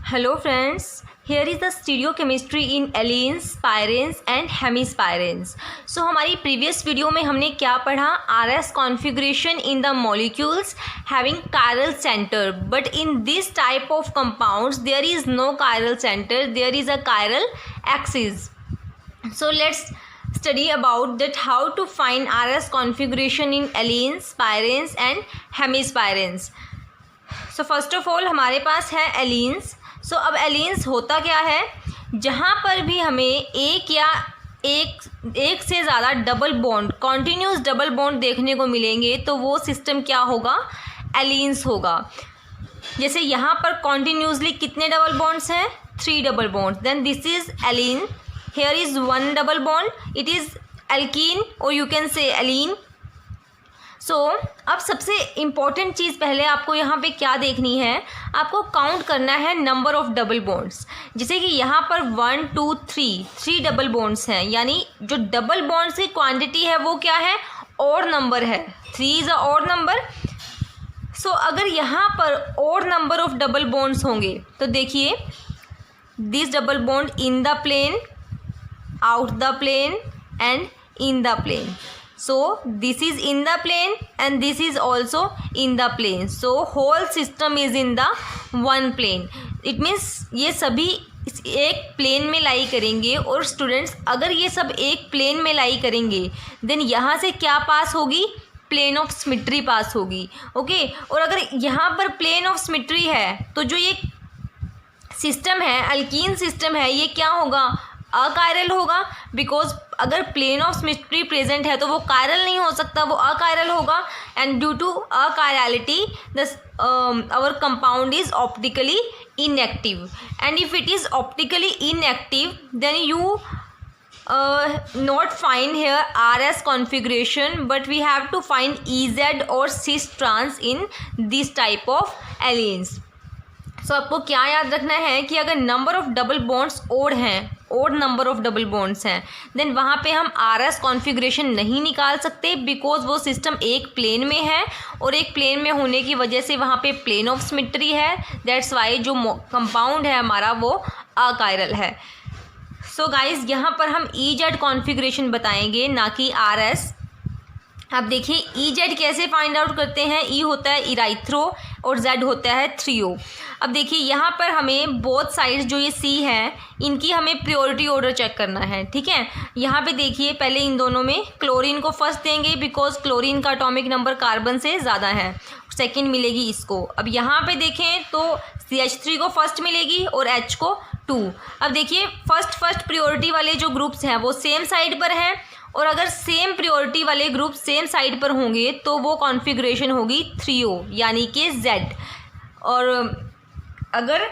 Hello friends, here is the stereochemistry in alkenes, pyrenes and hemispyrenes. So हमारी previous video में हमने क्या पढ़ा? RS configuration in the molecules having chiral center, but in this type of compounds there is no chiral center, there is a chiral axis. So let's study about that how to find RS configuration in alkenes, pyrenes and hemispyrenes. So first of all हमारे पास है alkenes. सो अब एलीन्स होता क्या है, जहाँ पर भी हमें एक से ज़्यादा double bond, continuous double bond देखने को मिलेंगे तो वो सिस्टम क्या होगा, एलीन्स होगा. जैसे यहाँ पर कॉन्टिन्यूसली कितने डबल बॉन्ड्स हैं, 3 double bonds, then this is allene, here is 1 double bond, it is alkene और यू कैन से एलीन. सो अब सबसे इम्पॉर्टेंट चीज़ पहले आपको यहाँ पे क्या देखनी है, आपको काउंट करना है नंबर ऑफ़ डबल बॉन्ड्स. जैसे कि यहाँ पर 1 2 3 डबल बॉन्ड्स हैं, यानी जो डबल बॉन्ड्स की क्वांटिटी है वो क्या है, और नंबर है. 3 इज़ अ और नंबर. सो अगर यहाँ पर और नंबर ऑफ़ डबल बॉन्ड्स होंगे तो देखिए, this double bond in the plane, out the plane and in the plane. So this is in the plane and this is also in the plane. So whole system is in the one plane. It means ये सभी एक plane में लाई करेंगे. और students अगर ये सब एक प्लेन में लाई करेंगे देन यहाँ से क्या पास होगी, प्लेन ऑफ सिमेट्री पास होगी. ओके, और अगर यहाँ पर प्लेन ऑफ सिमेट्री है तो जो ये सिस्टम है, अल्कीन सिस्टम है, ये क्या होगा, अकायरल होगा. बिकॉज अगर प्लेन ऑफ सिमेट्री प्रेजेंट है तो वो कायरल नहीं हो सकता, वो अकायरल होगा. And due to achirality our compound is optically inactive. And if it is optically inactive then you not find here RS configuration, but we have to find EZ or cis trans in this type of alkenes. So आपको क्या याद रखना है कि अगर number of double bonds odd हैं, odd number of double bonds हैं, then वहाँ पे हम RS कॉन्फ़िगरेशन नहीं निकाल सकते, बिकॉज वो सिस्टम एक प्लेन में है और एक प्लेन में होने की वजह से वहाँ पे प्लेन ऑफ सिमेट्री है. दैट्स वाई जो कंपाउंड है हमारा वो अकायरल है. सो गाइज यहाँ पर हम EZ कॉन्फ़िगरेशन बताएंगे, ना कि RS. अब देखिए EZ कैसे फाइंड आउट करते हैं. E होता है इराइथ्रो और Z होता है थ्रियो. अब देखिए यहाँ पर हमें बोथ साइड्स जो ये C हैं इनकी हमें प्रियोरिटी ऑर्डर चेक करना है. ठीक है, यहाँ पे देखिए पहले इन दोनों में क्लोरीन को फर्स्ट देंगे, बिकॉज क्लोरीन का एटॉमिक नंबर कार्बन से ज़्यादा है. सेकंड मिलेगी इसको. अब यहाँ पे देखें तो CH3 को फर्स्ट मिलेगी और H को 2. अब देखिए फर्स्ट प्रियोरिटी वाले जो ग्रुप्स हैं वो सेम साइड पर हैं, और अगर सेम प्रियोरिटी वाले ग्रुप सेम साइड पर होंगे तो वो कॉन्फ़िगरेशन होगी 3O यानी कि Z. और अगर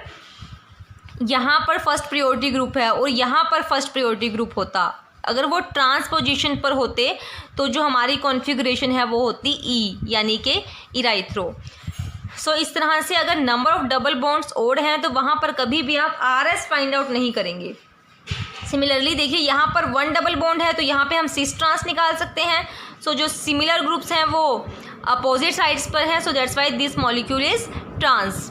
यहाँ पर फर्स्ट प्रियोरिटी ग्रुप है और यहाँ पर फर्स्ट प्रियोरिटी ग्रुप होता, अगर वो ट्रांस पोजीशन पर होते तो जो हमारी कॉन्फ़िगरेशन है वो होती E यानी कि इराइथ्रो. सो इस तरह से अगर number of double bonds odd हैं तो वहाँ पर कभी भी आप RS फाइंड आउट नहीं करेंगे. सिमिलरली देखिए यहाँ पर 1 डबल बॉन्ड है तो यहाँ पे हम सिस ट्रांस निकाल सकते हैं. सो जो सिमिलर ग्रुप्स हैं वो अपोजिट साइड्स पर हैं, so that's why this molecule is trans.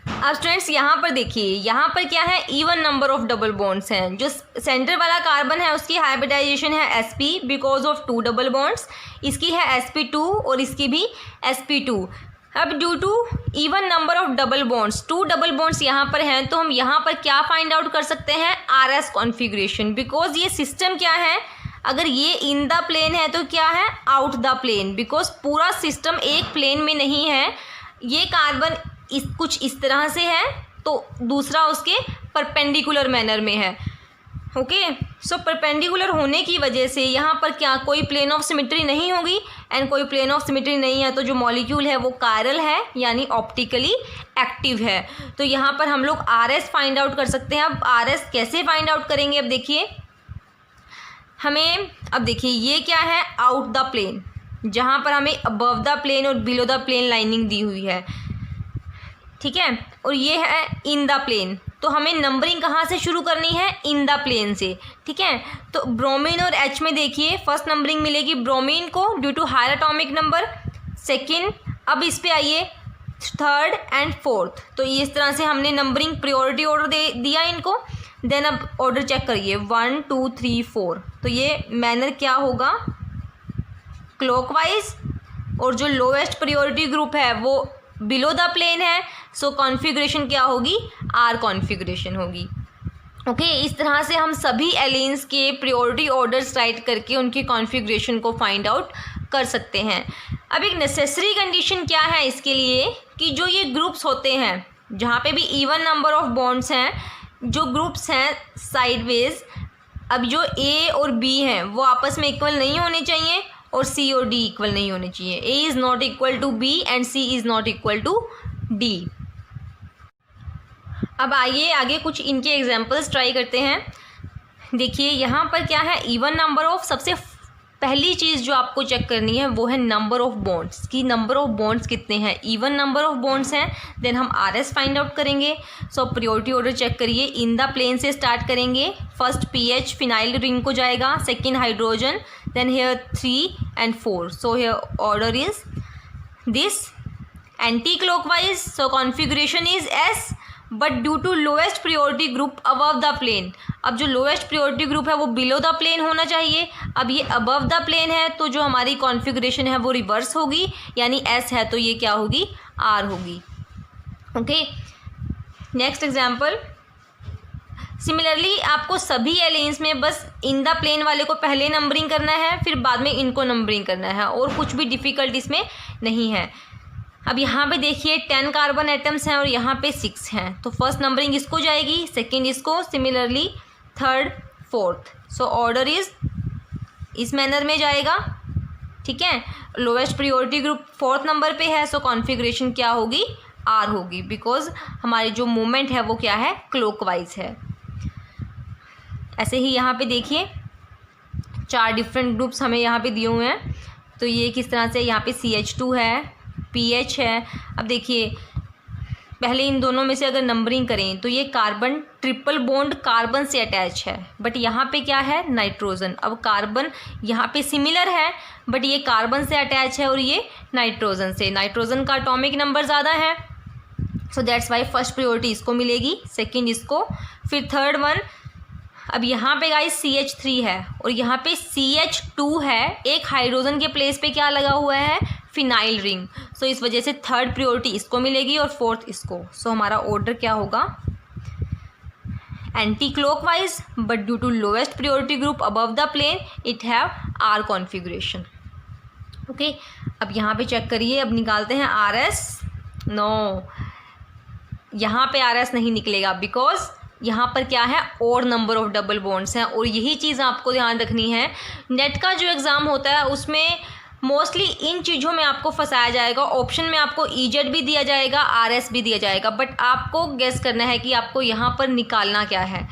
अब स्टूडेंट्स यहाँ पर देखिए, यहाँ पर क्या है, even number of double bonds हैं. जो सेंटर वाला कार्बन है उसकी हाइब्रिडाइजेशन है sp because of 2 double bonds, इसकी है sp2 और इसकी भी sp2. अब due to even number of double bonds, 2 double bonds यहाँ पर हैं, तो हम यहाँ पर क्या फाइंड आउट कर सकते हैं, RS कॉन्फ़िगरेशन. बिकॉज ये सिस्टम क्या है, अगर ये इन द प्लेन है तो क्या है, आउट द प्लेन. बिकॉज पूरा सिस्टम एक प्लेन में नहीं है. ये कार्बन कुछ इस तरह से है तो दूसरा उसके परपेंडिकुलर मैनर में है. ओके, सो परपेंडिकुलर होने की वजह से यहाँ पर क्या, कोई प्लेन ऑफ सिमेट्री नहीं होगी. एंड कोई प्लेन ऑफ सिमेट्री नहीं है तो जो मॉलिक्यूल है वो कायरल है यानी ऑप्टिकली एक्टिव है. तो यहाँ पर हम लोग RS फाइंड आउट कर सकते हैं. अब RS कैसे फाइंड आउट करेंगे, अब देखिए हमें, अब देखिए ये क्या है, आउट द प्लेन, जहाँ पर हमें अबव द प्लेन और बिलो द प्लेन लाइनिंग दी हुई है. ठीक है, और ये है इन द प्लेन. तो हमें नंबरिंग कहाँ से शुरू करनी है, इन द प्लेन से. ठीक है, तो ब्रोमीन और H में देखिए फर्स्ट नंबरिंग मिलेगी ब्रोमीन को due to higher atomic number. Second, अब इस पे आइए थर्ड एंड फोर्थ। तो इस तरह से हमने नंबरिंग प्रायोरिटी ऑर्डर दे दिया इनको। देन अब ऑर्डर चेक करिए 1 2 3 4। तो ये मैनर क्या होगा, क्लॉकवाइज, और जो लोएस्ट प्रायोरिटी ग्रुप है वो बिलो द प्लेन है, सो कॉन्फ़िगरेशन क्या होगी, आर कॉन्फ़िगरेशन होगी। ओके, इस तरह से हम सभी एलियंस के प्रायोरिटी ऑर्डर्स राइट करके उनकी कॉन्फ़िगरेशन को फाइंड आउट कर सकते हैं। अब एक नेसेसरी कंडीशन क्या है इसके लिए कि जो ये ग्रुप्स होते हैं जहाँ पे भी इवन नंबर ऑफ बॉन्ड्स हैं, जो ग्रुप्स हैं साइडवेज, अब जो ए और बी हैं वो आपस में इक्वल नहीं होने चाहिए और सी और डी इक्वल नहीं होने चाहिए। A is not equal to B and C is not equal to D. अब आइए आगे कुछ इनके एग्जांपल्स ट्राई करते हैं। देखिए यहाँ पर क्या है, इवन नंबर ऑफ, सबसे पहली चीज़ जो आपको चेक करनी है वो है नंबर ऑफ बॉन्ड्स, कि नंबर ऑफ बॉन्ड्स कितने हैं। इवन नंबर ऑफ बॉन्ड्स हैं, देन हम आर एस फाइंड आउट करेंगे। सो प्रायोरिटी ऑर्डर चेक करिए, इन द प्लेन से स्टार्ट करेंगे। फर्स्ट पीएच फिनाइल रिंग को जाएगा, second hydrogen, then here 3 and 4। So here order is this anti clockwise, so configuration is S, but due to lowest priority group above the plane. अब जो lowest priority group है वो below the plane होना चाहिए। अब ये above the plane है तो जो हमारी कॉन्फ़िगरेशन है वो रिवर्स होगी, यानी एस है तो ये क्या होगी, आर होगी। Okay, next example. सिमिलरली आपको सभी एलियंस में बस इन द प्लेन वाले को पहले नंबरिंग करना है, फिर बाद में इनको नंबरिंग करना है, और कुछ भी डिफ़िकल्ट इसमें नहीं है। अब यहाँ पे देखिए 10 कार्बन एटम्स हैं और यहाँ पे 6 हैं, तो फर्स्ट नंबरिंग इसको जाएगी, सेकंड इसको, similarly third fourth. So order इस मैनर में जाएगा। ठीक है, lowest priority group fourth number पे है, सो कॉन्फ़िगरेशन क्या होगी, आर होगी, बिकॉज हमारी जो मूवमेंट है वो क्या है, क्लॉकवाइज है। ऐसे ही यहाँ पे देखिए 4 डिफरेंट ग्रुप्स हमें यहाँ पे दिए हुए हैं। तो ये किस तरह से, यहाँ पे CH2 है, PH है। अब देखिए पहले इन दोनों में से अगर नंबरिंग करें तो ये कार्बन ट्रिपल बॉन्ड कार्बन से अटैच है, बट यहाँ पे क्या है, नाइट्रोजन। अब कार्बन यहाँ पे सिमिलर है बट ये कार्बन से अटैच है और ये नाइट्रोजन से। नाइट्रोजन का एटॉमिक नंबर ज़्यादा है, सो दैट्स वाई फर्स्ट प्रायोरिटी इसको मिलेगी, सेकेंड इसको, फिर थर्ड वन। अब यहाँ पे गाइस CH3 है और यहाँ पे CH2 है, एक हाइड्रोजन के प्लेस पे क्या लगा हुआ है, फिनाइल रिंग। सो इस वजह से थर्ड प्रायोरिटी इसको मिलेगी और फोर्थ इसको। सो हमारा ऑर्डर क्या होगा, anti clockwise, but due to lowest priority group above the plane it have R configuration. Okay, अब यहाँ पे चेक करिए, अब निकालते हैं RS। नो, यहाँ पे RS नहीं निकलेगा, बिकॉज यहाँ पर क्या है, और नंबर ऑफ डबल बॉन्ड्स हैं। और यही चीज़ आपको ध्यान रखनी है, नेट का जो एग्ज़ाम होता है उसमें मोस्टली इन चीज़ों में आपको फंसाया जाएगा। ऑप्शन में आपको EZ भी दिया जाएगा, RS भी दिया जाएगा, बट आपको गेस करना है कि आपको यहाँ पर निकालना क्या है।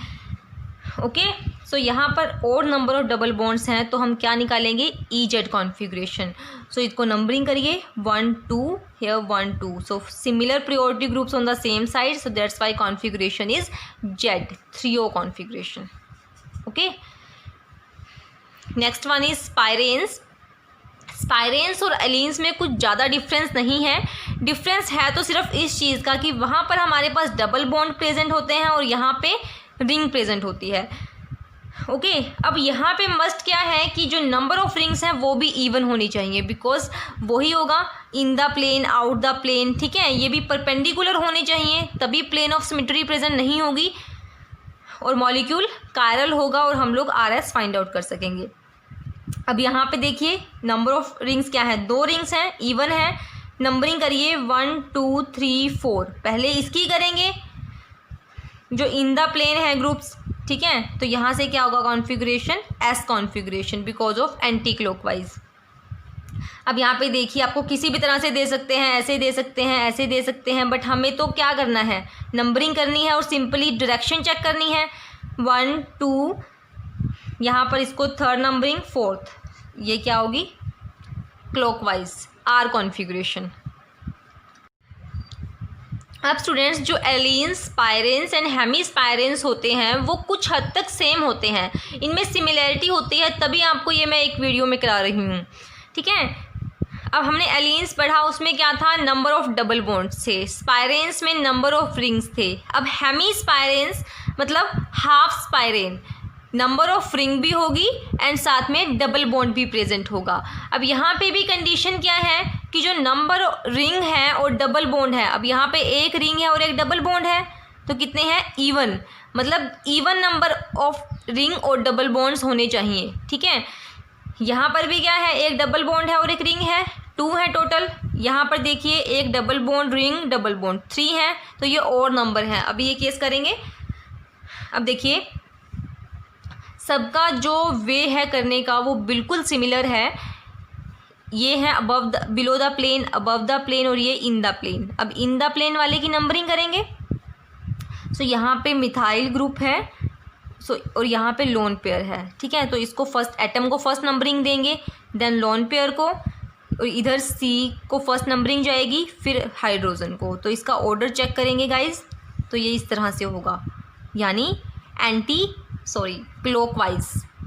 ओके, सो यहाँ पर और नंबर ऑफ डबल बॉन्ड्स हैं तो हम क्या निकालेंगे, EZ कॉन्फ़िगरेशन। सो इसको नंबरिंग करिए 1 2 here 1 2। So similar priority groups on the same side, so that's why configuration is Z 3O configuration. Okay, next one is spiranes. Spiranes और एलियंस में कुछ ज़्यादा डिफरेंस नहीं है। डिफरेंस है तो सिर्फ इस चीज़ का कि वहाँ पर हमारे पास डबल बॉन्ड प्रेजेंट होते हैं और यहाँ पे रिंग प्रेजेंट होती है। ओके, अब यहाँ पे मस्ट क्या है कि जो नंबर ऑफ रिंग्स हैं वो भी इवन होनी चाहिए, बिकॉज वही होगा in the plane, out the plane. ठीक है, ये भी परपेंडिकुलर होने चाहिए, तभी प्लेन ऑफ सिमेट्री प्रेजेंट नहीं होगी और मॉलिक्यूल कायरल होगा और हम लोग RS फाइंड आउट कर सकेंगे। अब यहाँ पे देखिए नंबर ऑफ रिंग्स क्या है, 2 रिंग्स हैं, इवन है। नंबरिंग करिए 1 2 3 4। पहले इसकी करेंगे जो इन द प्लेन है ग्रुप्स। ठीक है, तो यहाँ से क्या होगा, configuration S configuration, because of anti clockwise. अब यहाँ पे देखिए आपको किसी भी तरह से दे सकते हैं, ऐसे दे सकते हैं, ऐसे दे सकते हैं, बट हमें तो क्या करना है, नंबरिंग करनी है और सिंपली डायरेक्शन चेक करनी है। 1 2, यहाँ पर इसको थर्ड नंबरिंग, फोर्थ, ये क्या होगी, क्लॉकवाइज, R कॉन्फ़िगरेशन। अब स्टूडेंट्स जो एलियंस, स्पाइरेंस एंड हेमी स्पाइरेंस होते हैं वो कुछ हद तक सेम होते हैं, इनमें सिमिलैरिटी होती है, तभी आपको ये मैं एक वीडियो में करा रही हूँ। ठीक है, अब हमने एलिन्स पढ़ा, उसमें क्या था, नंबर ऑफ डबल बॉन्ड्स थे। स्पायरेन्स में नंबर ऑफ रिंग्स थे। अब हेमी स्पायरेन्स मतलब हाफ स्पायरेन, नंबर ऑफ रिंग भी होगी एंड साथ में डबल बॉन्ड भी प्रेजेंट होगा। अब यहाँ पे भी कंडीशन क्या है कि जो नंबर रिंग है और डबल बॉन्ड है, अब यहाँ पे एक रिंग है और एक डबल बॉन्ड है तो कितने हैं, इवन, मतलब इवन नंबर ऑफ रिंग और डबल बॉन्ड्स होने चाहिए, ठीक है। यहाँ पर भी क्या है, एक डबल बॉन्ड है और एक रिंग है, 2 है टोटल। यहाँ पर देखिए एक double bond ring double bond 3 है, तो ये और नंबर है। अभी ये केस करेंगे। अब देखिए सबका जो वे है करने का वो बिल्कुल सिमिलर है। ये है above the, below the plane, above the plane, और ये इन द प्लेन। अब इन द प्लेन वाले की नंबरिंग करेंगे। सो यहाँ पे मिथाइल ग्रुप है, और यहाँ पे लोन पेयर है, ठीक है। तो इसको फर्स्ट एटम को फर्स्ट नंबरिंग देंगे, देन लोन पेयर को, और इधर सी को फर्स्ट नंबरिंग जाएगी, फिर हाइड्रोजन को। तो इसका ऑर्डर चेक करेंगे गाइज, तो ये इस तरह से होगा, यानी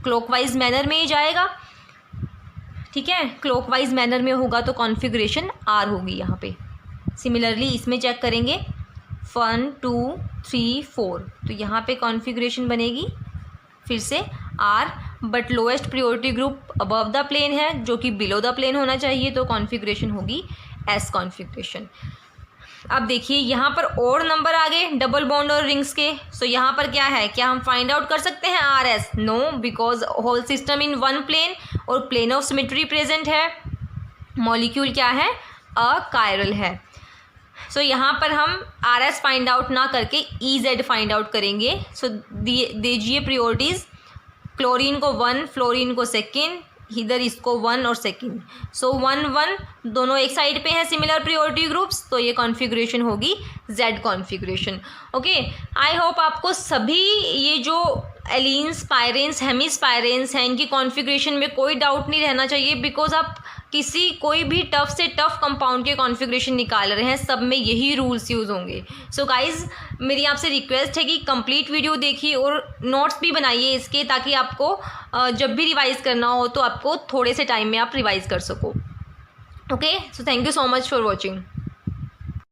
क्लॉकवाइज मैनर में ही जाएगा, ठीक है। क्लॉकवाइज मैनर में होगा तो कॉन्फ़िगरेशन आर होगी यहाँ पे। सिमिलरली इसमें चेक करेंगे 1 2 3 4, तो यहाँ पे कॉन्फ़िगरेशन बनेगी फिर से R, but lowest priority group above the plane है जो कि बिलो द प्लेन होना चाहिए, तो कॉन्फ़िगरेशन होगी एस कॉन्फ़िगरेशन। अब देखिए यहाँ पर और नंबर आ गए डबल बॉन्ड और रिंग्स के। सो यहाँ पर क्या है, क्या हम फाइंड आउट कर सकते हैं R S? No, because whole system in one plane और प्लेन ऑफ सिमेट्री प्रेजेंट है। मॉलिक्यूल क्या है, अकायरल है। सो यहाँ पर हम आर एस फाइंड आउट ना करके ई जेड फाइंड आउट करेंगे। सो दीजिए प्रियोरिटीज़, क्लोरीन को 1, फ्लोरीन को 2, इधर इसको 1 और 2। सो 1 1 दोनों एक साइड पे हैं, सिमिलर प्रायोरिटी ग्रुप्स, तो ये कॉन्फ़िगरेशन होगी Z configuration. Okay, I hope आपको सभी ये जो एलिन्स, पायरेन्स, हेमिस्पायरेन्स हैं, इनकी कॉन्फ़िगरेशन में कोई डाउट नहीं रहना चाहिए, बिकॉज आप कोई भी टफ से टफ कंपाउंड के कॉन्फ़िगरेशन निकाल रहे हैं, सब में यही रूल्स यूज़ होंगे। सो गाइज़, मेरी आपसे रिक्वेस्ट है कि कंप्लीट वीडियो देखिए और नोट्स भी बनाइए इसके, ताकि आपको जब भी रिवाइज़ करना हो तो आपको थोड़े से टाइम में आप रिवाइज़ कर सको। Okay, so thank you so much for watching.